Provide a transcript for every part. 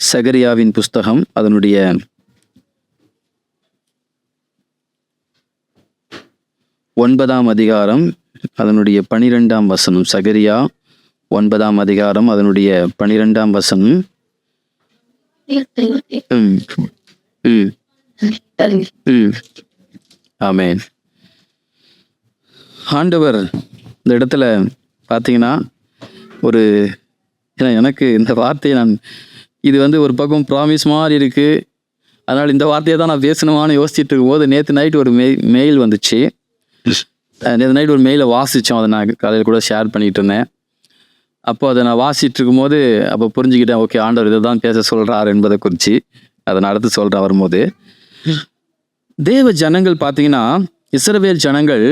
சகரியாவின் புஸ்தகம் அதனுடைய 9ஆம் அதிகாரம் அதனுடைய 12ஆம் வசனம். சகரியா 9ஆம் அதிகாரம் அதனுடைய 12ஆம் வசனம். ஆமென். ஆண்டவர் இந்த இடத்துல பார்த்தீங்கன்னா ஒரு எனக்கு இந்த வார்த்தையை இது ஒரு பக்கம் ப்ராமிஸ் மாதிரி இருக்குது. அதனால் இந்த வார்த்தையை தான் நான் பேசணுமான்னு யோசிச்சுட்டு இருக்கும்போது நேற்று நைட் ஒரு மெயில் வந்துச்சு. நேற்று நைட் ஒரு மெயிலை வாசித்தோம். அதை நான் காலையில் கூட ஷேர் பண்ணிகிட்டு இருந்தேன். அப்போ அதை நான் வாசிட்டு இருக்கும்போது அப்போ புரிஞ்சுக்கிட்டேன், ஓகே ஆண்டவர் இதை தான் பேச சொல்கிறார் என்பதை குறித்து. அதை நான் அடுத்து சொல்கிறேன் வரும்போது. தேவ ஜனங்கள் பார்த்தீங்கன்னா, இஸ்ரவேல் ஜனங்கள்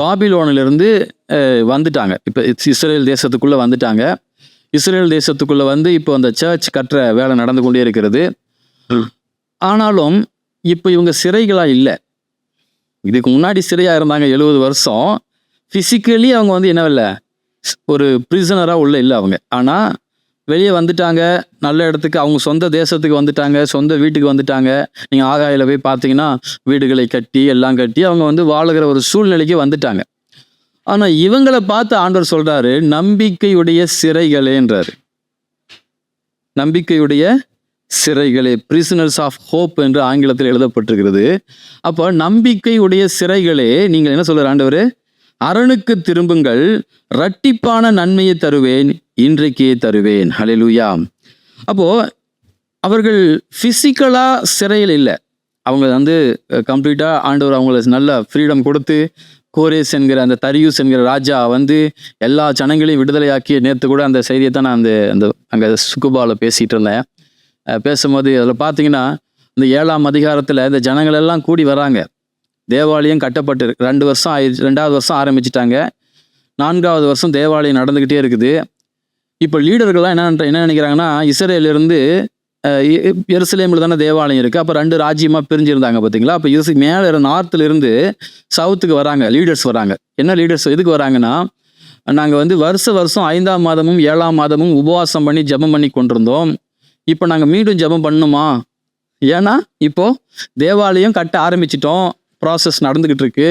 பாபிலோனிலிருந்து வந்துட்டாங்க. இப்போ இஸ்ரேல் தேசத்துக்குள்ளே வந்துட்டாங்க. இஸ்ரேல் தேசத்துக்குள்ளே இப்போ அந்த சர்ச் கட்டுற வேலை நடந்து கொண்டே இருக்கிறது. ஆனாலும் இப்போ இவங்க சிறைகளாக இல்லை. இதுக்கு முன்னாடி சிறையாக இருந்தாங்க 70 வருஷம். ஃபிசிக்கலி அவங்க என்ன இல்லை, ஒரு பிரிசனராக உள்ள இல்லை அவங்க. ஆனால் வெளியே வந்துட்டாங்க, நல்ல இடத்துக்கு, அவங்க சொந்த தேசத்துக்கு வந்துட்டாங்க, சொந்த வீட்டுக்கு வந்துட்டாங்க. நீங்கள் ஆகாயில் போய் பார்த்தீங்கன்னா வீடுகளை கட்டி எல்லாம் கட்டி அவங்க வாழுகிற ஒரு சூழ்நிலைக்கு வந்துட்டாங்க. ஆனால் இவங்களை பார்த்து ஆண்டவர் சொல்கிறாரு, நம்பிக்கையுடைய சிறைகளேன்றாரு. நம்பிக்கையுடைய சிறைகளே, பிரிசனர்ஸ் ஆஃப் ஹோப் என்று ஆங்கிலத்தில் எழுதப்பட்டிருக்கிறது. அப்போ நம்பிக்கையுடைய சிறைகளே, நீங்கள் என்ன சொல்கிறார் ஆண்டவர்? அரணுக்கு திரும்புங்கள், இரட்டிப்பான நன்மையை தருவேன், இன்றைக்கே தருவேன். ஹல்லேலூயா. அப்போது அவர்கள் ஃபிசிக்கலாக சிறையில் இல்லை. அவங்க கம்ப்ளீட்டாக ஆண்டவர் அவங்கள நல்ல ஃப்ரீடம் கொடுத்து, கோரேஸ் என்கிற அந்த தரியூஸ் என்கிற ராஜா எல்லா ஜனங்களையும் விடுதலையாக்கி, நேற்று கூட அந்த செய்தியை தான் நான் அங்கே சுக்குபாவில் பேசிகிட்டு இருந்தேன். பேசும்போது அதில் பார்த்தீங்கன்னா, இந்த 7ஆம் அதிகாரத்தில் இந்த ஜனங்கள் எல்லாம் கூடி வராங்க. தேவாலயம் கட்டப்பட்டு 2 வருஷம் 2வது வருஷம் ஆரம்பிச்சிட்டாங்க. 4வது வருஷம் தேவாலயம் நடந்துக்கிட்டே இருக்குது. இப்போ லீடர்கள்லாம் என்ன நினைக்கிறாங்கன்னா, இஸ்ரேலிருந்து எருசலேமில் தானே தேவாலயம் இருக்குது, அப்போ 2 ராஜ்யமாக பிரிஞ்சிருந்தாங்க பார்த்தீங்களா. அப்போ மேலே நார்த்தில் இருந்து சவுத்துக்கு வராங்க, லீடர்ஸ் வராங்க. என்ன லீடர்ஸ் எதுக்கு வராங்கன்னா, நாங்கள் வருஷம் 5ஆம் மாதமும் 7ஆம் மாதமும் உபவாசம் பண்ணி ஜெபம் பண்ணி கொண்டிருந்தோம். இப்போ நாங்கள் மீண்டும் ஜெபம் பண்ணணுமா? ஏன்னா இப்போது தேவாலயம் கட்ட ஆரம்பிச்சிட்டோம், ப்ராசஸ் நடந்துக்கிட்டு இருக்கு.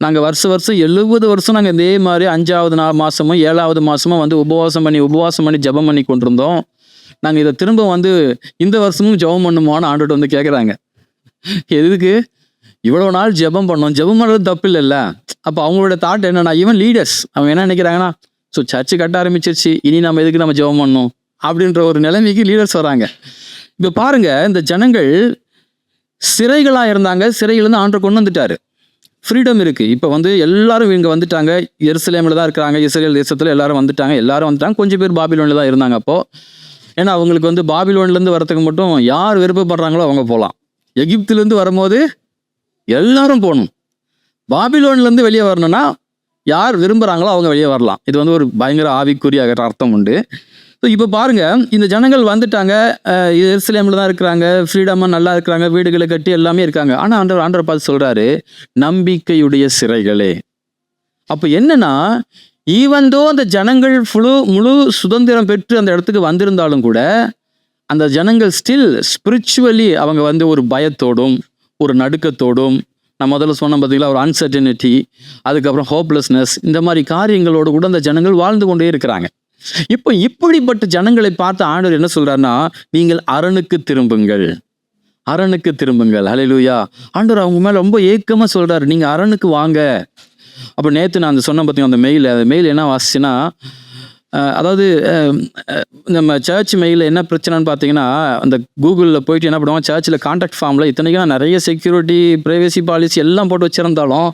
நாங்கள் வருஷம் 70 வருஷம் நாங்கள் இதே மாதிரி 5ஆவது மாதமும் 7ஆவது மாதமும் உபவாசம் பண்ணி ஜெபம் பண்ணி கொண்டிருந்தோம். நாங்கள் இதை திரும்ப இந்த வருஷமும் ஜெபம் பண்ணுமோன்னு ஆண்டோட கேட்குறாங்க. எதுக்கு இவ்வளோ நாள் ஜெபம் பண்ணோம்? ஜெபம் பண்ணுறது தப்பு இல்லைல்ல. அப்போ அவங்களோட தாட் என்னன்னா, ஈவன் லீடர்ஸ் அவங்க என்ன நினைக்கிறாங்கன்னா, ஸோ சர்ச்சு கட்ட ஆரம்பிச்சிருச்சு, இனி நம்ம எதுக்கு நம்ம ஜெபம் பண்ணணும் அப்படின்ற ஒரு நிலைமைக்கு லீடர்ஸ் வராங்க. இப்போ பாருங்க, இந்த ஜனங்கள் சிறைகளாக இருந்தாங்க, சிறையிலேருந்து ஆண்டவர் கொண்டு வந்துட்டாரு. ஃப்ரீடம் இருக்குது. இப்போ எல்லாரும் இங்கே வந்துட்டாங்க. எருசலேமில் தான் இருக்கிறாங்க, இஸ்ரேல் தேசத்தில் எல்லாரும் வந்துட்டாங்க. கொஞ்சம் பேர் பாபிலோனில் தான் இருந்தாங்க. அப்போது ஏன்னா அவங்களுக்கு பாபிலோன்லேருந்து வரத்துக்கு மட்டும் யார் விருப்பப்படுறாங்களோ அவங்க போகலாம். எகிப்துலேருந்து வரும்போது எல்லாரும் போகணும். பாபிலோன்லேருந்து வெளியே வரணும்னா யார் விரும்புகிறாங்களோ அவங்க வெளியே வரலாம். இது ஒரு பயங்கர ஆவிக்குரிய அர்த்தம் உண்டு. ஸோ இப்போ பாருங்கள், இந்த ஜனங்கள் வந்துட்டாங்க, எருசலேமில் தான் இருக்கிறாங்க, ஃப்ரீடமாக நல்லா இருக்கிறாங்க, வீடுகளை கட்டி எல்லாமே இருக்காங்க. ஆனால் ஆண்டவர் பார்த்து சொல்கிறாரு, நம்பிக்கையுடைய சிறைகளே. அப்போ என்னன்னா, ஈவன்தோ அந்த ஜனங்கள் முழு சுதந்திரம் பெற்று அந்த இடத்துக்கு வந்திருந்தாலும் கூட, அந்த ஜனங்கள் ஸ்டில் ஸ்பிரிச்சுவலி அவங்க ஒரு பயத்தோடும் ஒரு நடுக்கத்தோடும், நான் முதல்ல சொன்ன பார்த்தீங்களா, ஒரு அன்சர்டனிட்டி, அதுக்கப்புறம் ஹோப்லெஸ்னஸ், இந்த மாதிரி காரியங்களோடு கூட அந்த ஜனங்கள் வாழ்ந்து கொண்டே இருக்கிறாங்க. இப்போ இப்படிப்பட்ட ஜனங்களை பார்த்து ஆண்டவர் என்ன சொல்றாருன்னா, நீங்கள் அரணுக்கு திரும்புங்கள், அரணுக்கு திரும்புங்கள். ஹல்லேலூயா. ஆண்டவர் அவங்க மேலே ரொம்ப ஏக்கமாக சொல்றாரு, நீங்கள் அரணுக்கு வாங்க. அப்போ நேற்று நான் சொன்ன பார்த்தீங்கன்னா, அந்த மெயில் என்ன வாசிச்சுன்னா, அதாவது நம்ம சர்ச் மெயிலில் என்ன பிரச்சனைன்னு பார்த்தீங்கன்னா, அந்த கூகுளில் போயிட்டு என்ன பண்ணுவாங்க, சர்ச்சில் கான்டாக்ட் ஃபார்மில் இத்தனைக்கும் நிறைய செக்யூரிட்டி, ப்ரைவசி பாலிசி எல்லாம் போட்டு வச்சுருந்தாலும்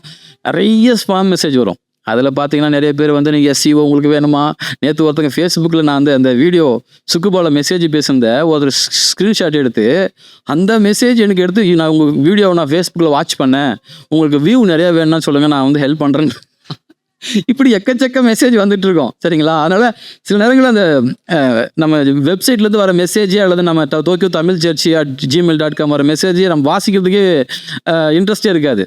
நிறைய ஸ்பாம் மெசேஜ் வரும். அதில் பார்த்தீங்கன்னா நிறைய பேர் நீங்கள் SEO உங்களுக்கு வேணுமா? நேற்று ஒருத்தங்க ஃபேஸ்புக்கில் நான் அந்த வீடியோ சுக்குபால மெசேஜ் பேசுனத ஒரு ஸ்க்ரீன்ஷாட் எடுத்து, அந்த மெசேஜ் எனக்கு எடுத்து, நான் உங்கள் வீடியோவை நான் ஃபேஸ்புக்கில் வாட்ச் பண்ணேன், உங்களுக்கு வியூ நிறையா வேணும்னா சொல்லுங்கள், நான் ஹெல்ப் பண்ணுறேன். இப்படி எக்கச்சக்க மெசேஜ் வந்துட்டுருக்கோம், சரிங்களா? அதனால் சில நேரங்களில் அந்த நம்ம வெப்சைட்லேருந்து வர மெசேஜே அல்லது நம்ம டோக்கியோ தமிழ் சர்ச்சி @gmail.com வர மெசேஜே நம்ம வாசிக்கிறதுக்கே இன்ட்ரெஸ்டே இருக்காது.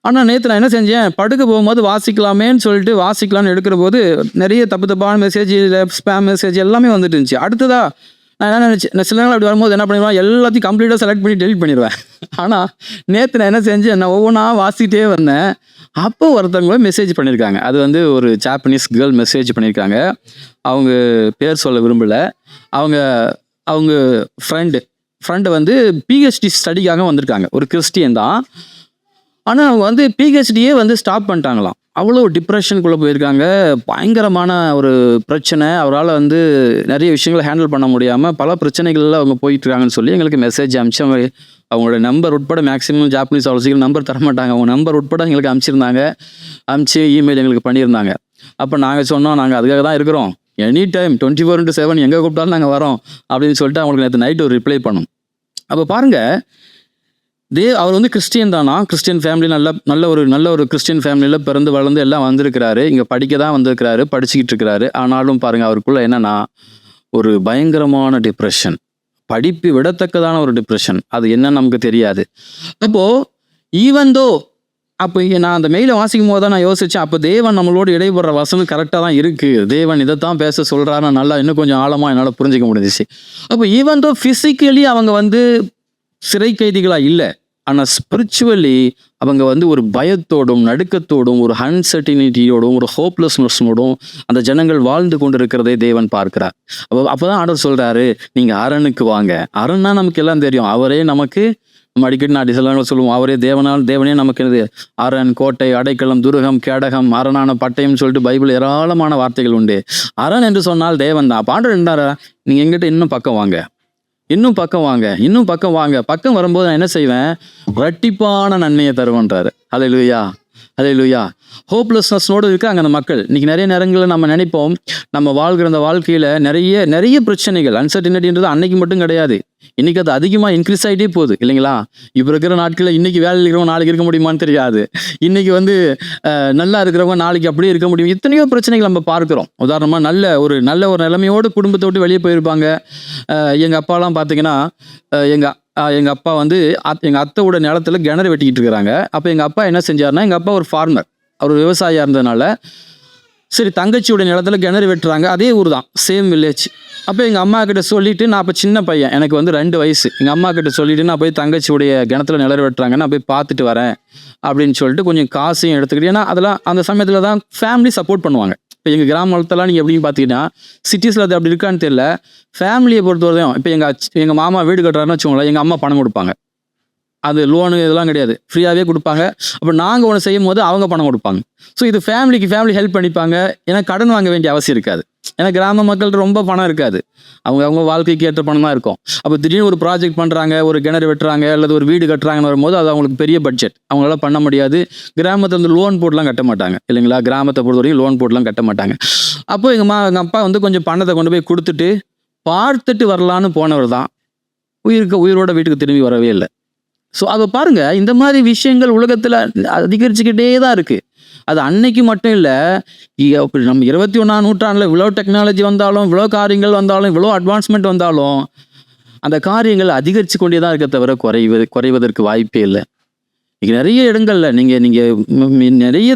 ஆனால் நேற்று நான் என்ன செஞ்சேன், படுக்க போகும்போது வாசிக்கலாமேன்னு சொல்லிட்டு வாசிக்கலான்னு எடுக்கிற போது நிறைய தப்பான மெசேஜ், ஸ்பேம் மெசேஜ் எல்லாமே வந்துட்டு இருந்துச்சு. அடுத்ததாக நான் என்ன நினச்சேன், நான் சில நாள் அப்படி வரும்போது என்ன பண்ணிடுவேன், எல்லாத்தையும் கம்ப்ளீட்டாக செலக்ட் பண்ணி டெலிட் பண்ணிடுவேன். ஆனால் நேற்று நான் என்ன செஞ்சேன், நான் ஒவ்வொன்றா வாசிக்கிட்டே வந்தேன். அப்போ ஒருத்தவங்களும் மெசேஜ் பண்ணியிருக்காங்க. அது வந்து ஒரு ஜாப்பனீஸ் கேர்ள் மெசேஜ் பண்ணியிருக்காங்க. அவங்க பேர் சொல்ல விரும்பலை. அவங்க அவங்க ஃப்ரெண்டு வந்து பிஹெச்டி ஸ்டடிக்காக வந்திருக்காங்க. ஒரு கிறிஸ்டியன் தான். ஆனால் அவங்க வந்து பிஹெச்டியே வந்து ஸ்டாப் பண்ணிட்டாங்களாம். அவ்வளோ டிப்ரெஷனுக்குள்ளே போயிருக்காங்க. பயங்கரமான ஒரு பிரச்சனை. அவரால் வந்து நிறைய விஷயங்களை ஹேண்டில் பண்ண முடியாமல் பல பிரச்சனைகளில் அவங்க போயிட்டுருக்காங்கன்னு சொல்லி எங்களுக்கு மெசேஜ் அனுப்பிச்சு, அவங்களோட நம்பர் உட்பட, மேக்ஸிமம் ஜாப்பனீஸ் அவ்வளோ நம்பர் தர மாட்டாங்க, அவங்க நம்பர் உட்பட எங்களுக்கு அனுப்பிச்சு இமெயில் எங்களுக்கு பண்ணியிருந்தாங்க. அப்போ நாங்கள் சொன்னோம், நாங்கள் அதுக்காக தான் இருக்கிறோம், எனி டைம் 24/7 எங்கே கூப்பிட்டாலும் நாங்கள் வரோம் அப்படின்னு சொல்லிட்டு அவங்களுக்கு நேற்று நைட்டு ஒரு ரிப்ளை பண்ணோம். அப்போ பாருங்கள், அவர் வந்து கிறிஸ்டியன் தானா, கிறிஸ்டியன் ஃபேமிலி, நல்ல ஒரு கிறிஸ்டியன் ஃபேமிலியில் பிறந்து வளர்ந்து எல்லாம் வந்திருக்கிறாரு. இங்கே படிக்க தான் வந்திருக்கிறாரு, படிச்சுக்கிட்டு இருக்கிறாரு. ஆனாலும் பாருங்கள், அவருக்குள்ள என்னன்னா ஒரு பயங்கரமான டிப்ரெஷன், படிப்பு விடத்தக்கதான ஒரு டிப்ரெஷன். அது என்னன்னு நமக்கு தெரியாது. அப்போது ஈவன் அப்போ நான் அந்த மெயிலை வாசிக்கும் போது தான் நான் யோசித்தேன், அப்போ தேவன் நம்மளோடு இடைபடுற வசனம் கரெக்டாக தான் இருக்குது, தேவன் இதைத்தான் பேச சொல்கிறான்னு நல்லா இன்னும் கொஞ்சம் ஆழமாக என்னால் புரிஞ்சிக்க முடிஞ்சிச்சு. அப்போ ஈவன் ஃபிசிக்கலி அவங்க வந்து சிறை கைதிகளாக இல்லை, ஆனால் ஸ்பிரிச்சுவலி அவங்க வந்து ஒரு பயத்தோடும் நடுக்கத்தோடும் ஒரு அன்சர்டினிட்டியோடும் ஒரு ஹோப்லெஸ்னஸோடும் அந்த ஜனங்கள் வாழ்ந்து கொண்டு இருக்கிறதே தேவன் பார்க்கிறார். அப்போதான் ஆண்டவர் சொல்கிறாரு, நீங்கள் அரணுக்கு வாங்க. அரண்னா நமக்கு எல்லாம் தெரியும், அவரே நமக்கு, நம்ம அடிக்கடி நான் சில சொல்லுவோம், அவரே தேவனே நமக்கு என்னது, அரண், கோட்டை, அடைக்கலம், துருகம், கேடகம், அரணான பட்டயம் சொல்லிட்டு பைபிள் ஏராளமான வார்த்தைகள் உண்டு. அரண் என்று சொன்னால் தேவன் தான். அப்போ ஆண்டவர் என்னடா, நீங்கள் எங்கிட்ட இன்னும் பக்கம் வாங்க, இன்னும் பக்கம் வாங்க. பக்கம் வரும்போது நான் என்ன செய்வேன், இரட்டிப்பான நன்மையை தருவேன்றாரு. ஹல்லேலூயா. ஹோப்லெஸ்னஸோடு இருக்காங்க அந்த மக்கள். இன்னைக்கு நிறைய நேரங்களில் நம்ம நினைப்போம், நம்ம வாழ்கிற அந்த வாழ்க்கையில் நிறைய பிரச்சனைகள், அன்சர்டினிட்டின்றது அன்னைக்கு மட்டும் கிடையாது, இன்னைக்கு அது அதிகமாக இன்க்ரீஸ் ஆகிட்டே போகுது இல்லைங்களா? இப்போ இருக்கிற நாட்களில் இன்னைக்கு வேலையில் இருக்கிறவங்க நாளைக்கு இருக்க முடியுமான்னு தெரியாது. இன்னைக்கு வந்து நல்லா இருக்கிறவங்க நாளைக்கு அப்படியே இருக்க முடியும். இத்தனையோ பிரச்சனைகள் நம்ம பார்க்குறோம். உதாரணமாக நல்ல ஒரு நிலைமையோடு குடும்பத்தை விட்டு வெளியே போயிருப்பாங்க. எங்கள் அப்பாலாம் பார்த்தீங்கன்னா, எங்கள் அப்பா வந்து எங்கள் அத்தையோட நிலத்துல கிணறு வெட்டிக்கிட்டு இருக்கிறாங்க. அப்போ எங்கள் அப்பா என்ன செஞ்சாருன்னா, எங்கள் அப்பா ஒரு ஃபார்மர், அவர் விவசாயியாக இருந்ததுனால சரி தங்கச்சியோட நிலத்துல கிணறு வெட்டுறாங்க, அதே ஊர் தான், சேம் வில்லேஜ். அப்போ எங்கள் அம்மா கிட்ட சொல்லிவிட்டு, நான் அப்போ சின்ன பையன், எனக்கு வந்து 2 வயசு, எங்கள் அம்மா கிட்ட சொல்லிவிட்டு நான் போய் தங்கச்சியுடைய கிணத்துல நிலறு வெட்டுறாங்க, நான் போய் பார்த்துட்டு வரேன் அப்படின்னு சொல்லிட்டு கொஞ்சம் காசையும் எடுத்துக்கிட்டு, ஏன்னா அதெல்லாம் அந்த சமயத்தில் தான் ஃபேமிலி சப்போர்ட் பண்ணுவாங்க. இப்போ எங்கள் கிராமத்தெல்லாம் நீங்கள் எப்படின்னு பார்த்தீங்கன்னா, சிட்டிஸில் அது அப்படி இருக்கான்னு தெரியல, ஃபேமிலியை பொறுத்தவரையும் இப்போ எங்கள் மாமா வீடு கட்டுறாருன்னு வச்சுக்கோங்களேன், எங்கள் அம்மா பணம் கொடுப்பாங்க. அது லோனு இதெல்லாம் கிடையாது, ஃப்ரீயாகவே கொடுப்பாங்க. அப்போ நாங்கள் ஒன்று செய்யும் போது அவங்க பணம் கொடுப்பாங்க. ஸோ இது ஃபேமிலி ஹெல்ப் பண்ணிப்பாங்க. ஏன்னா கடன் வாங்க வேண்டிய அவசியம் இருக்காது. ஏன்னா கிராம மக்கள்கிட்ட ரொம்ப பணம் இருக்காது, அவங்க வாழ்க்கைக்கு ஏற்ற பணம் தான் இருக்கும். அப்போ திடீர்னு ஒரு ப்ராஜெக்ட் பண்ணுறாங்க, ஒரு கிணறு வெட்டுறாங்க, அல்லது ஒரு வீடு கட்டுறாங்கன்னு வரும்போது அது அவங்களுக்கு பெரிய பட்ஜெட், அவங்களால பண்ண முடியாது. கிராமத்தில் வந்து லோன் போட்டுலாம் கட்ட மாட்டாங்க இல்லைங்களா? கிராமத்தை பொறுத்தவரைக்கும் லோன் போட்டுலாம் கட்ட மாட்டாங்க. அப்போ எங்கள் அப்பா வந்து கொஞ்சம் பணத்தை கொண்டு போய் கொடுத்துட்டு பார்த்துட்டு வரலான்னு போனவர் தான், உயிரோட வீட்டுக்கு திரும்பி வரவே இல்லை. ஸோ அதை பாருங்கள், இந்த மாதிரி விஷயங்கள் உலகத்தில் அதிகரிச்சுக்கிட்டே தான் இருக்குது. அது அன்னைக்கு மட்டும் இல்லை, நம்ம 21ஆம் நூற்றாண்டில் இவ்வளோ டெக்னாலஜி வந்தாலும், இவ்வளோ காரியங்கள் வந்தாலும், இவ்வளோ அட்வான்ஸ்மெண்ட் வந்தாலும் அந்த காரியங்கள் அதிகரித்து கொண்டே தான் இருக்க தவிர குறைவதற்கு வாய்ப்பே இல்லை. இங்கே நிறைய இடங்களில் நீங்கள் நிறைய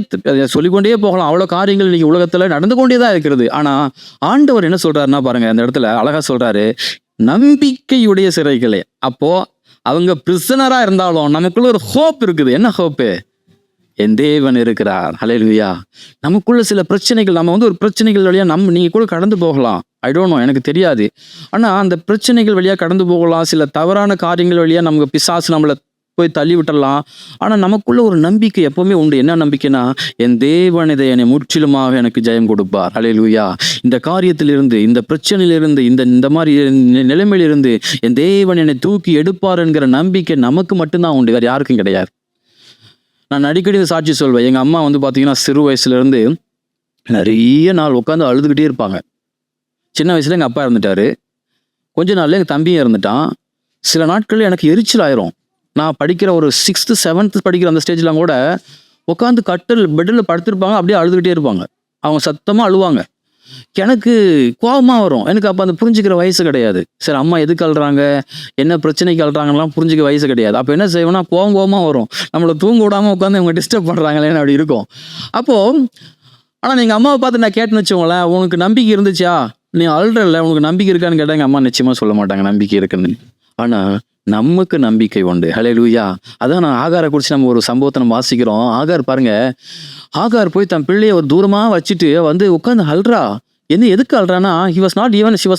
சொல்லிக்கொண்டே போகலாம், அவ்வளோ காரியங்கள் இன்றைக்கி உலகத்தில் நடந்து கொண்டே தான் இருக்கிறது. ஆனால் ஆண்டவர் என்ன சொல்கிறாருன்னா பாருங்கள், அந்த இடத்துல அழகாக சொல்கிறாரு, நம்பிக்கையுடைய சிறைகளே. அப்போது அவங்க பிரிசனராக இருந்தாலும் நமக்குள்ள ஒரு ஹோப் இருக்குது. என்ன ஹோப்பு? என் தேவன் இருக்கிறார். ஹல்லேலூயா. நமக்குள்ள சில பிரச்சனைகள், நம்ம வந்து ஒரு பிரச்சனைகள் வழியாக நீங்கள் கூட கடந்து போகலாம், ஐ டோன்ட் நோ, எனக்கு தெரியாது. ஆனால் அந்த பிரச்சனைகள் வழியாக கடந்து போகலாம், சில தவறான காரியங்கள் வழியாக நமக்கு பிசாசு நம்மளை போய் தள்ளி விட்டுடலாம். ஆனால் நமக்குள்ள ஒரு நம்பிக்கை எப்போவுமே உண்டு. என்ன நம்பிக்கைனா, என் தேவன் இதை என்னை முற்றிலுமாக எனக்கு ஜெயம் கொடுப்பார். ஹல்லேலூயா. இந்த காரியத்திலிருந்து, இந்த பிரச்சனையிலிருந்து, இந்த மாதிரி நிலைமையிலிருந்து என் தேவன் என்னை தூக்கி எடுப்பார் என்கிற நம்பிக்கை நமக்கு மட்டும்தான் உண்டு, வேறு யாருக்கும் கிடையாது. நான் அடிக்கடி சாட்சி சொல்வேன். எங்கள் அம்மா வந்து பார்த்தீங்கன்னா சிறு வயசுலேருந்து நிறைய நாள் உட்காந்து அழுதுகிட்டே இருப்பாங்க. சின்ன வயசுல எங்கள் அப்பா இறந்துட்டார், கொஞ்ச நாள்ல எங்கள் தம்பியும் இறந்துட்டான். சில நாட்கள் எனக்கு எரிச்சல் ஆயிரும். நான் படிக்கிற ஒரு 6th 7th படிக்கிற அந்த ஸ்டேஜ்லாம் கூட உட்காந்து பெட்டில் படுத்திருப்பாங்க, அப்படியே அழுதுகிட்டே இருப்பாங்க. அவங்க சத்தமாக அழுவாங்க. எனக்கு கோபமாக வரும். எனக்கு அப்போ அந்த புரிஞ்சுக்கிற வயசு கிடையாது. சரி, அம்மா எதுக்கு அழுறாங்க, என்ன பிரச்சனைக்கு அழுறாங்கலாம் புரிஞ்சுக்க வயசு கிடையாது. அப்போ என்ன செய்வோம்னா, கோபமாக வரும், நம்மளை தூங்க விடாமல் உட்காந்து இவங்க டிஸ்டர்ப் பண்ணுறாங்களேன்னு அப்படி இருக்கும். அப்போது ஆனால் எங்கள் அம்மாவை பார்த்து நான் கேட்டேன்னு வச்சுக்கோங்களேன், உனக்கு நம்பிக்கை இருந்துச்சா, நீ அல்றல்ல, உனக்கு நம்பிக்கை இருக்கான்னு கேட்டா எங்க அம்மா நிச்சயமா சொல்ல மாட்டாங்க நம்பிக்கை இருக்குன்னு. ஆனா நமக்கு நம்பிக்கை உண்டு. ஹல்லேலூயா. அதான் நான் ஆகாரை குறிச்சு நம்ம ஒரு சம்பவத்தை நம்ம வாசிக்கிறோம். ஆகார் பாருங்க, ஆகார் போய் தன் பிள்ளைய ஒரு தூரமா வச்சுட்டு வந்து உட்காந்து அல்றா. எதுக்கு அல்றானா, she was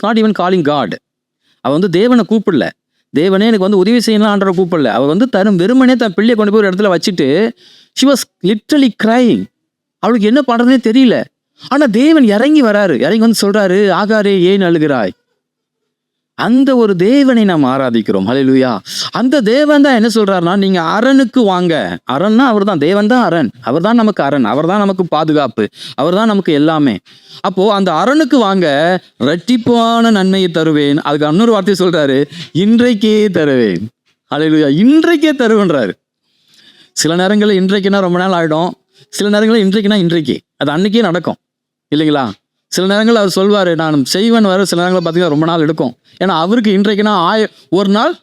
not even calling God. அவ வந்து தேவனை கூப்பிடல. தேவனே எனக்கு வந்து உதவி செய்யலாம் ஆண்டவரை கூப்பிடல. அவ வந்து வெறுமனே தன் பிள்ளைய கொண்டு போய் ஒரு இடத்துல வச்சுட்டு she was literally crying. அவளுக்கு என்ன பண்றதுனே தெரியல. ஆனா தேவன் இறங்கி வராரு. இறங்கி வந்து சொல்றாரு, ஆகாரே ஏன் அழுகிறாய்? அந்த ஒரு தேவனை நாம் ஆராதிக்கிறோம். ஹல்லேலூயா. அந்த தேவன் தான் என்ன சொல்றாருன்னா, நீங்க அரணுக்கு வாங்க. அரண்னா அவர் தான், தேவன் தான் அரண். அவர் தான் நமக்கு அரண், அவர் தான் நமக்கு பாதுகாப்பு, அவர் தான் நமக்கு எல்லாமே. அப்போ அந்த அரணுக்கு வாங்க, இரட்டிப்பான நன்மையை தருவேன். அதுக்கு இன்னொரு வார்த்தை சொல்றாரு, இன்றைக்கே தருவேன். ஹல்லேலூயா. இன்றைக்கே தருவேன்றாரு. சில நேரங்களில் இன்றைக்குன்னா ரொம்ப நாள் ஆகிடும், சில நேரங்களில் இன்றைக்குன்னா இன்றைக்கு, அது அன்னைக்கே நடக்கும் இல்லைங்களா? சில நேரங்கள் அவர் சொல்வார் நான் செய்வேன் வர, சில நேரங்களில் பார்த்தீங்கன்னா ரொம்ப நாள் எடுக்கும். ஏன்னா அவருக்கு இன்றைக்குன்னா ஒரு நாள்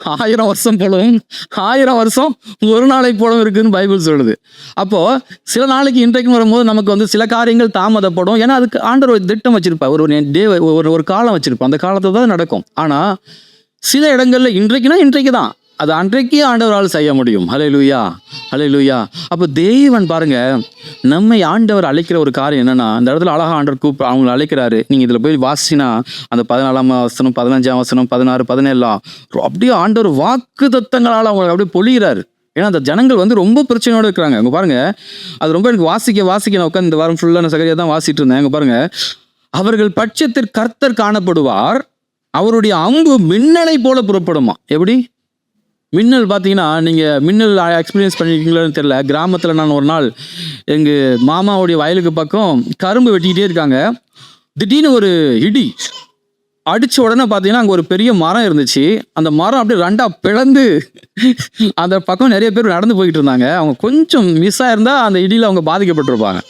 1000 வருஷம் போலவும், 1000 வருஷம் ஒரு நாளை போலவும் இருக்குன்னு பைபிள் சொல்லுது. அப்போது சில நாளைக்கு இன்றைக்குன்னு வரும்போது நமக்கு வந்து சில காரியங்கள் தாமதப்படும். ஏன்னா அதுக்கு ஆண்டவர் ஒரு திட்டம் வச்சுருப்பார், ஒரு காலம் வச்சுருப்பார், அந்த காலத்தை தான் நடக்கும். ஆனால் சில இடங்களில் இன்றைக்குன்னா இன்றைக்கு தான், அது அன்றைக்கே ஆண்டவரால் செய்ய முடியும். ஹல்லேலூயா, ஹல்லேலூயா. அப்போ தேவன் பாருங்க, நம்மை ஆண்டவர் அழைக்கிற ஒரு காரியம் என்னன்னா, அந்த இடத்துல அழகா ஆண்டவர் அவங்களை அழைக்கிறாரு. நீங்க இதுல போய் வாசினா அந்த 14ஆம் வசனம், 15ஆம் வசனம், 16, 17 அப்படியே ஆண்டவர் வாக்கு தத்தங்களால் அவங்களை அப்படியே பொழிகிறாரு. ஏன்னா அந்த ஜனங்கள் வந்து ரொம்ப பிரச்சனையோடு இருக்கிறாங்க. அங்கே பாருங்க, அது ரொம்ப எனக்கு வாசிக்க நான் உட்காந்து இந்த வாரம் ஃபுல்லாக நான் சகரியாக தான் வாசிட்டு இருந்தேன். அங்கே பாருங்க, அவர்கள் பட்சத்தில் கர்த்தர் காணப்படுவார், அவருடைய அம்பு மின்னலை போல புறப்படுமா. எப்படி மின்னல் பார்த்தீங்கன்னா, நீங்கள் மின்னல் எக்ஸ்பீரியன்ஸ் பண்ணியிருக்கீங்களான்னு தெரியல. கிராமத்தில் நான் ஒரு நாள் எங்கள் மாமாவுடைய வயலுக்கு பக்கம் கரும்பு வெட்டிக்கிட்டே இருக்காங்க. திடீர்னு ஒரு இடி அடித்த உடனே பார்த்தீங்கன்னா அங்கே ஒரு பெரிய மரம் இருந்துச்சு. அந்த மரம் அப்படியே ரெண்டாக பிளந்து அந்த பக்கம் நிறைய பேர் நடந்து போய்கிட்டு இருந்தாங்க. அவங்க கொஞ்சம் மிஸ் ஆகிருந்தால் அந்த இடியில் அவங்க பாதிக்கப்பட்டிருப்பாங்க.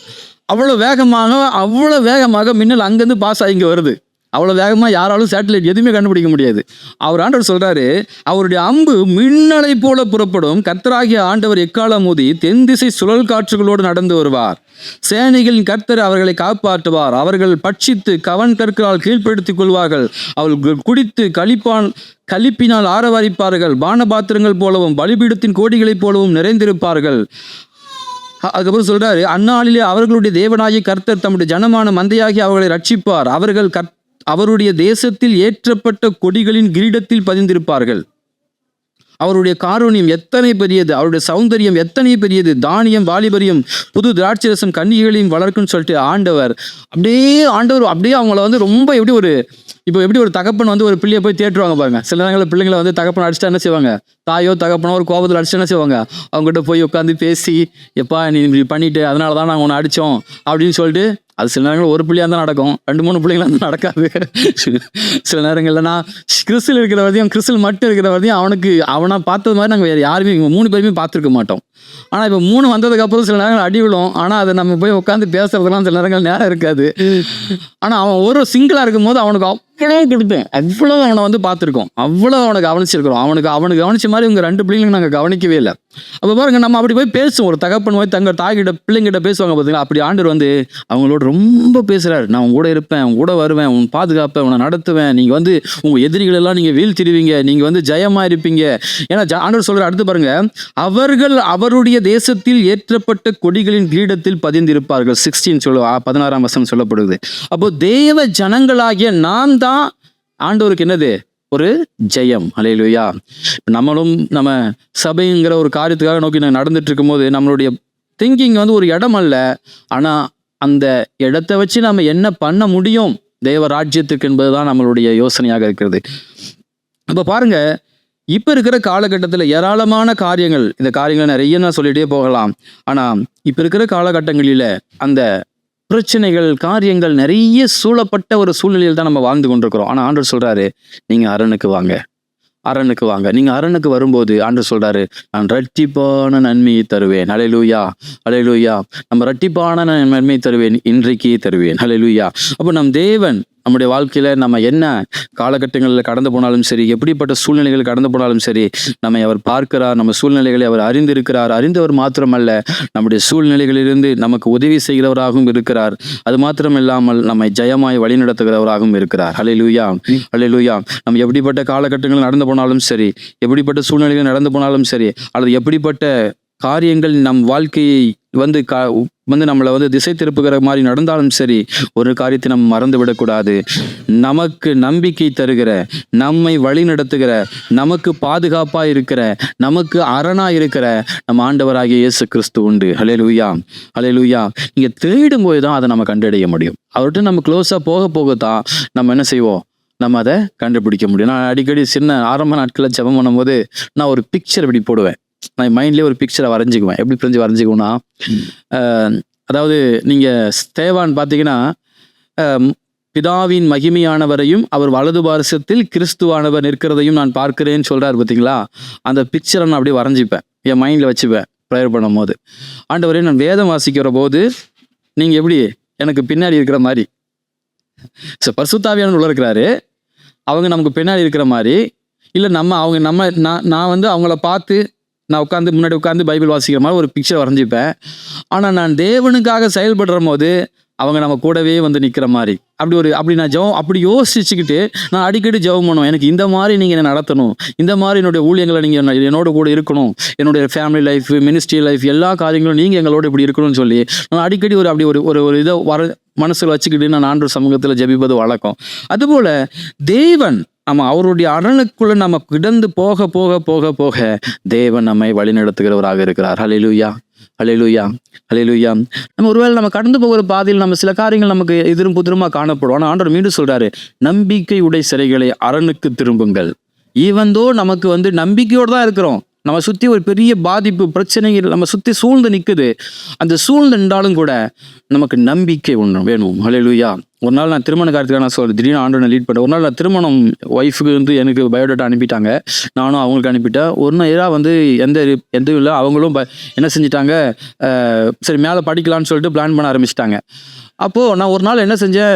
அவ்வளோ வேகமாக மின்னல் அங்கேருந்து பாஸ் ஆகி இங்கே வருது. அவ்வளோ வேகமாக யாராலும் சேட்டலைட் எதுவுமே கண்டுபிடிக்க முடியாது. அவர் ஆண்டவர் சொல்கிறாரு, அவருடைய அம்பு மின்னலை போல புறப்படும், கர்த்தராகிய ஆண்டவர் எக்காலம் ஊதி தென் திசை சுழல் காற்றுகளோடு நடந்து வருவார். சேனைகளின் கர்த்தர் அவர்களை காப்பாற்றுவார். அவர்கள் பட்சித்து கவன் கற்களால் கீழ்ப்படுத்திக் கொள்வார்கள். அவர்கள் குடித்து களிப்பினால் ஆரவாரிப்பார்கள். பானபாத்திரங்கள் போலவும் பலிபீடத்தின் கோடிகளைப் போலவும் நிறைந்திருப்பார்கள். அதுக்கப்புறம் சொல்றாரு, அந்நாளிலே அவர்களுடைய தேவனாகிய கர்த்தர் தம்முடைய ஜனமான மந்தையாகி அவர்களை ரட்சிப்பார். அவர்கள் அவருடைய தேசத்தில் ஏற்றப்பட்ட கொடிகளின் கிரீடத்தில் பதிந்திருப்பார்கள். அவருடைய காருண்யம் எத்தனை பெரியது, அவருடைய சௌந்தரியம் எத்தனை பெரியது, தானியம் வாலிபரியம் புது திராட்சரசம் கன்னிகைகளையும் வளர்க்குன்னு சொல்லிட்டு ஆண்டவர் அப்படியே அவங்கள வந்து ரொம்ப எப்படி ஒரு தகப்பன் வந்து ஒரு பிள்ளையை போய் தேட்டுருவாங்க பாருங்க. சில நேரங்களில் பிள்ளைங்களை வந்து தகப்பன் அடிச்சுட்டா என்ன செய்வாங்க, தாயோ தகப்பனோ ஒரு கோபத்தில் அடிச்சுட்டு என்ன செய்வாங்க, அவங்ககிட்ட போய் உட்காந்து பேசி, எப்பா நீ இப்படி பண்ணிட்டு அதனால தான் நாங்கள் உன்னை அடித்தோம் அப்படின்னு சொல்லிட்டு, அது சில நேரங்களில் ஒரு பிள்ளையாக தான் நடக்கும், 2-3 பிள்ளைங்களாக தான் நடக்காது. சில நேரங்கள்ல நான் கிறிஸ்டில் இருக்கிற வரையும், கிறிஸ்டில் மட்டும் இருக்கிற வரையும் அவனை பார்த்தது மாதிரி நாங்கள் வேறு யாருமே 3 பேருமே பார்த்துருக்க மாட்டோம். ஆனால் இப்போ 3 வந்ததுக்கப்புறம் சில நேரங்கள் அடி விழும். ஆனால் அதை நம்ம போய் உட்காந்து பேசுறதுலாம் சில நேரங்கள் நேரம் இருக்காது. ஆனால் அவன் ஒரு சிங்கிளாக இருக்கும் போது அவனுக்கு அவ்வளோ கொடுப்பேன், அவ்வளோ அவனை வந்து பார்த்துருக்கோம், அவ்வளோ அவனை கவனிச்சிருக்கிறோம். அவனுக்கு கவனிச்ச மாதிரி இவங்க 2 பிள்ளைங்களும் நாங்கள் கவனிக்கவே இல்லை. அப்போ பாருங்க, நம்ம அப்படி போய் பேசுவோம். ஒரு தகப்பன் போய் தங்கள் தாய்கிட்ட பிள்ளைங்கிட்ட பேசுவாங்க பார்த்தீங்களா, அப்படி ஆண்டவர் வந்து அவங்களோட ரொம்ப பேசுகிறாரு. நான் உங்க கூட இருப்பேன், உங்க கூட வருவேன், உன் பாதுகாப்பேன், உன்னை நடத்துவேன், நீங்கள் வந்து உங்கள் எதிரிகளெல்லாம் நீங்கள் வீழ்த்திடுவீங்க, நீங்கள் வந்து ஜெயமாக இருப்பீங்க. ஏன்னா ஆண்டவர் சொல்கிற அடுத்து பாருங்க, அவர்கள் அவருடைய தேசத்தில் ஏற்றப்பட்ட கொடிகளின் கிரீடத்தில் பதிந்திருப்பார்கள். 16ஆம் வசனம் சொல்லப்படுது. அப்போ தேவ ஜனங்களாகிய நாம் தான் ஆண்டவருக்கு என்னது, ஒரு ஜெயம். ஹல்லேலூயா. நம்மளும் நம்ம சபைங்கிற ஒரு காரியத்துக்காக நோக்கி நடந்துட்டு இருக்கும்போது நம்மளுடைய திங்கிங் வந்து ஒரு இடம் அல்ல, ஆனால் அந்த இடத்தை வச்சு நம்ம என்ன பண்ண முடியும் தேவ ராஜ்யத்துக்கு என்பதுதான் நம்மளுடைய யோசனையாக இருக்கிறது. அப்போ பாருங்க, இப்போ இருக்கிற காலகட்டத்தில் ஏராளமான காரியங்கள், இந்த காரியங்களை நிறைய நான் சொல்லிகிட்டே போகலாம். ஆனால் இப்போ இருக்கிற காலகட்டங்களில் அந்த பிரச்சனைகள், காரியங்கள் நிறைய சூழப்பட்ட ஒரு சூழ்நிலையில் தான் நம்ம வாழ்ந்து கொண்டிருக்கிறோம். ஆனால் ஆண்டவர் சொல்கிறாரு, நீங்கள் அரணுக்கு வாங்க, அரணுக்கு வாங்க. நீங்கள் அரணுக்கு வரும்போது ஆண்டவர் சொல்கிறாரு, நான் இரட்டிப்பான நன்மையை தருவேன். ஹல்லேலூயா, ஹல்லேலூயா. நம்ம இரட்டிப்பான நன்மையை தருவேன், இன்றைக்கே தருவேன். ஹல்லேலூயா. அப்போ நம் தேவன் நம்முடைய வாழ்க்கையில நம்ம என்ன காலகட்டங்களில் கடந்து போனாலும் சரி, எப்படிப்பட்ட சூழ்நிலைகள் கடந்து போனாலும் சரி, நம்மை அவர் பார்க்கிறார். நம்ம சூழ்நிலைகளை அவர் அறிந்திருக்கிறார். அறிந்தவர் மாத்திரமல்ல, நம்முடைய சூழ்நிலைகளிலிருந்து நமக்கு உதவி செய்கிறவராகவும் இருக்கிறார். அது மாத்திரம் இல்லாமல் நம்மை ஜெயமாய் வழிநடத்துகிறவராகவும் இருக்கிறார். ஹல்லேலூயா, ஹல்லேலூயா. நம்ம எப்படிப்பட்ட காலகட்டங்கள் நடந்து போனாலும் சரி, எப்படிப்பட்ட சூழ்நிலைகள் நடந்து போனாலும் சரி, அல்லது எப்படிப்பட்ட காரியங்கள் நம் வாழ்க்கையை நம்மளை திசை திருப்புகிற மாதிரி நடந்தாலும் சரி, ஒரு காரியத்தை நம்ம மறந்து விடக்கூடாது. நமக்கு நம்பிக்கை தருகிற, நம்மை வழி நடத்துகிற, நமக்கு பாதுகாப்பா இருக்கிற, நமக்கு அரணா இருக்கிற நம்ம ஆண்டவராகிய இயேசு கிறிஸ்து உண்டு. ஹல்லேலூயா, ஹல்லேலூயா. நீங்க தேடும் போது தான் அதை நம்ம கண்டடைய முடியும். அவர்கிட்ட நம்ம க்ளோஸா போக போகத்தான் நம்ம என்ன செய்வோம், நம்ம அதை கண்டுபிடிக்க முடியும். நான் அடிக்கடி ஆரம்ப நாட்களில் ஜெபம் பண்ணும்போது நான் ஒரு பிக்சர் இப்படி போடுவேன். நான் மைண்ட்லேயே ஒரு பிக்சரை வரைஞ்சிக்குவேன். எப்படி வரைஞ்சிக்குவேன்னா, அதாவது நீங்கள் ஸ்தேவான் பார்த்தீங்கன்னா, பிதாவின் மகிமையானவரையும் அவர் வலது பாரசத்தில் கிறிஸ்துவானவர் நிற்கிறதையும் நான் பார்க்கிறேன்னு சொல்கிறார் பார்த்தீங்களா. அந்த பிக்சரை நான் அப்படியே வரைஞ்சிப்பேன், என் மைண்டில் வச்சுப்பேன் ப்ரேயர் பண்ணும் போது. ஆண்டவரே, நான் வேதம் வாசிக்கிற போது நீங்கள் எப்படி எனக்கு பின்னாடி இருக்கிற மாதிரி, பரிசுத்தாவியானவர் உள்ள இருக்கிறாரு, அவங்க நமக்கு பின்னாடி இருக்கிற மாதிரி இல்லை, நான் அவங்கள பார்த்து நான் முன்னாடி உட்காந்து பைபிள் வாசிக்கிற மாதிரி ஒரு பிக்சர் வரைஞ்சிப்பேன். ஆனால் நான் தேவனுக்காக செயல்படுற போது அவங்க நம்ம கூடவே நிற்கிற மாதிரி அப்படி நான் அப்படி யோசிச்சுக்கிட்டு நான் அடிக்கடி ஜெபம் பண்ணுவேன். எனக்கு இந்த மாதிரி நீங்கள் என்னை நடத்தணும், இந்த மாதிரி என்னுடைய ஊழியங்களை நீங்கள் என்னோட கூட இருக்கணும், என்னுடைய ஃபேமிலி லைஃப், மினிஸ்ட்ரி லைஃப், எல்லா காரியங்களும் நீங்கள் எங்களோட இப்படி இருக்கணும்னு சொல்லி நான் அடிக்கடி ஒரு இதை மனசில் வச்சுக்கிட்டு நான் ஆண்டவர் சமூகத்தில் ஜெபிப்பது வழக்கம். அதுபோல் தேவன் அவருடைய அரணுக்குள்ள நம்ம கிடந்து போக போக போக போக தேவன் நம்மை வழிநடத்துகிறவராக இருக்கிறார். ஹல்லேலூயா, ஹல்லேலூயா, ஹல்லேலூயா. நம்ம ஒருவேளை நம்ம கடந்து போகிற பாதையில் நம்ம சில காரியங்கள் நமக்கு எதிரும் புதிருமா காணப்படும். ஆனால் ஆண்டவர் மீண்டும் சொல்றாரு, நம்பிக்கை உடை சிறைகளை அரணுக்கு திரும்புங்கள். ஈவந்தோ நமக்கு நம்பிக்கையோடு தான் இருக்கிறோம், நம்ம சுற்றி ஒரு பெரிய பாதிப்பு பிரச்சனைகள் நம்ம சுற்றி சூழ்ந்து நிற்குது, அந்த சூழ்ந்து நின்றாலும் கூட நமக்கு நம்பிக்கை ஒன்று வேணும். ஹல்லேலூயா. ஒரு நாள் நான் திருமண காரியத்துக்காக நான் சொல்கிறேன், திடீர்னு ஆண்டவனை லீட் பண்ணேன். ஒரு நாள் நான் திருமணம் ஒய்ஃபுக்கு எனக்கு பயோடேட்டா அனுப்பிட்டாங்க, நானும் அவங்களுக்கு அனுப்பிட்டேன். ஒரு நேராக எந்த இல்லை, அவங்களும் என்ன செஞ்சிட்டாங்க, சரி மேலே படிக்கலான்னு சொல்லிட்டு பிளான் பண்ண ஆரம்பிச்சிட்டாங்க. அப்போது நான் ஒரு நாள் என்ன செஞ்சேன்,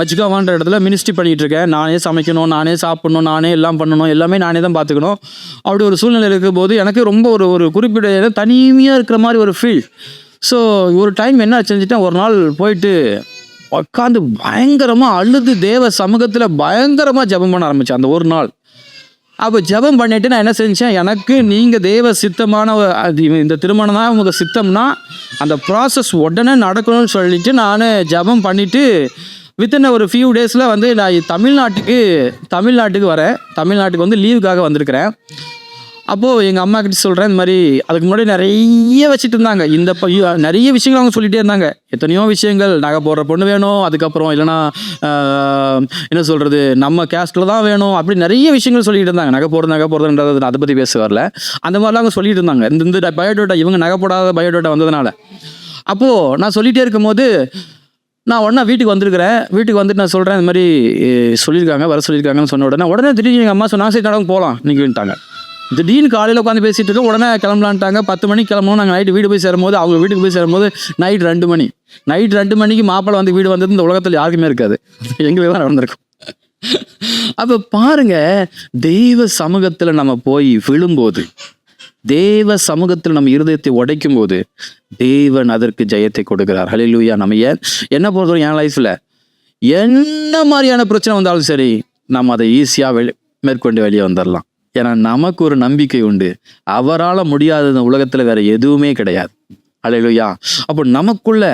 மச்சிகாவான்ற இடத்துல மினிஸ்ட்ரி பண்ணிகிட்டு இருக்கேன். நானே சமைக்கணும், நானே சாப்பிடணும், நானே எல்லாம் பண்ணணும், எல்லாமே நானே தான் பார்த்துக்கணும். அப்படி ஒரு சூழ்நிலை இருக்கும்போது எனக்கு ரொம்ப ஒரு குறிப்பிட்ட தனிமையாக இருக்கிற மாதிரி ஒரு ஃபீல். ஸோ ஒரு டைம் என்ன செஞ்சுட்டேன், ஒரு நாள் போயிட்டு உட்காந்து பயங்கரமாக அழுது தேவ சமூகத்தில் பயங்கரமாக ஜெபம் பண்ண ஆரம்பித்தேன் அந்த ஒரு நாள். அப்போ ஜெபம் பண்ணிவிட்டு நான் என்ன செஞ்சேன், எனக்கு நீங்கள் தேவ சித்தமான இந்த திருமணம் தான் உங்கள் சித்தம்னா அந்த ப்ராசஸ் உடனே நடக்கணும்னு சொல்லிட்டு நான் ஜெபம் பண்ணிவிட்டு வித்தின் ஒரு ஃபியூ டேஸில் நான் தமிழ்நாட்டுக்கு வரேன். தமிழ்நாட்டுக்கு லீவுக்காக வந்திருக்கிறேன். அப்போது எங்கள் அம்மா கிட்ட சொல்கிறேன், இந்த மாதிரி அதுக்கு முன்னாடி நிறைய வச்சுட்டு இருந்தாங்க, நிறைய விஷயங்கள் அவங்க சொல்லிகிட்டே இருந்தாங்க. எத்தனையோ விஷயங்கள், நகை போடுற பொண்ணு வேணும், அதுக்கப்புறம் இல்லைனா என்ன சொல்கிறது, நம்ம கேஸ்ட்டில் தான் வேணும், அப்படி நிறைய விஷயங்கள் சொல்லிகிட்டு இருந்தாங்க. நகை போடுறதுன்றது அதை பற்றி பேச வரல, அந்த மாதிரிலாம் அவங்க சொல்லிட்டு இருந்தாங்க. இந்த பயோடேட்டா இவங்க நகை போடாத பயோடேட்டா வந்ததுனால. அப்போது நான் சொல்லிகிட்டே இருக்கும்போது நான் உடனே வீட்டுக்கு வந்திருக்கிறேன். வீட்டுக்கு வந்துட்டு நான் சொல்கிறேன், இந்த மாதிரி வர சொல்லியிருக்காங்கன்னு சொன்ன உடனே திடீர்னு எங்கள் அம்மா சொன்னாங்க, சரி நடக்கும் போகலாம் நீங்கள்ட்டாங்க. திடீர்னு காலையில் உட்காந்து பேசிகிட்டு இருக்கோம், உடனே கிளம்பலான்ட்டாங்க. 10 மணிக்கு கிளம்பணும். நாங்கள் நைட்டு வீடு போய் சேரும்போது, அவங்க வீட்டுக்கு போய் சேரும்போது நைட் 2 மணி. நைட் 2 மணிக்கு மாப்பிள்ளை வீடு வந்தது இந்த உலகத்தில் யாருக்குமே இருக்காது, எங்களுக்கு தான் நடந்திருக்கும். அப்போ பாருங்க, தெய்வ சமூகத்தில் நம்ம போய் விழும்போது, தேவ சமூகத்தில் நம்ம இருதயத்தை உடைக்கும் போது தேவன் அதற்கு ஜெயத்தை கொடுக்கிறார். ஹல்லேலூயா. நம்ம என்ன பொறுத்தவரை என் லைஃப்பில் என்ன மாதிரியான பிரச்சனை வந்தாலும் சரி, நம்ம அதை ஈஸியாக மேற்கொண்டு வெளியே வந்துடலாம். ஏன்னா நமக்கு ஒரு நம்பிக்கை உண்டு, அவரால் முடியாத உலகத்தில் வேற எதுவுமே கிடையாது. ஹல்லேலூயா. அப்போ நமக்குள்ள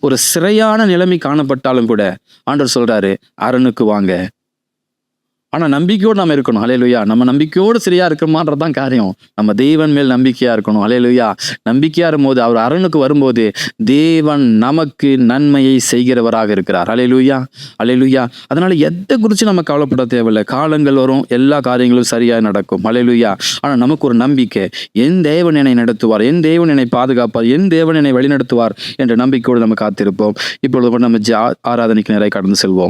ஒரு சிறையான நிலைமை காணப்பட்டாலும் கூட ஆண்டவர் சொல்றாரு, அரணுக்கு வாங்க. ஆனால் நம்பிக்கையோடு நம்ம இருக்கணும். ஹல்லேலூயா. நம்ம நம்பிக்கையோடு சரியா இருக்கணுமான்றதான் காரியம். நம்ம தேவன் மேல் நம்பிக்கையா இருக்கணும். ஹல்லேலூயா. நம்பிக்கையா இருக்கும்போது அவர் அரணுக்கு வரும்போது தேவன் நமக்கு நன்மையை செய்கிறவராக இருக்கிறார். ஹல்லேலூயா, ஹல்லேலூயா. அதனால எதை குறித்து நம்ம கவலைப்பட தேவையில்லை. காலங்கள் வரும், எல்லா காரியங்களும் சரியாக நடக்கும். ஹல்லேலூயா. ஆனால் நமக்கு ஒரு நம்பிக்கை, என் தேவன் என்னை நடத்துவார், என் தேவன் என்னை பாதுகாப்பார், என் தேவன் என்னை வழிநடத்துவார் என்ற நம்பிக்கையோடு நம்ம காத்திருப்போம். இப்பொழுது நம்ம ஆராதனைக்கு நிறைய கடந்து செல்வோம்.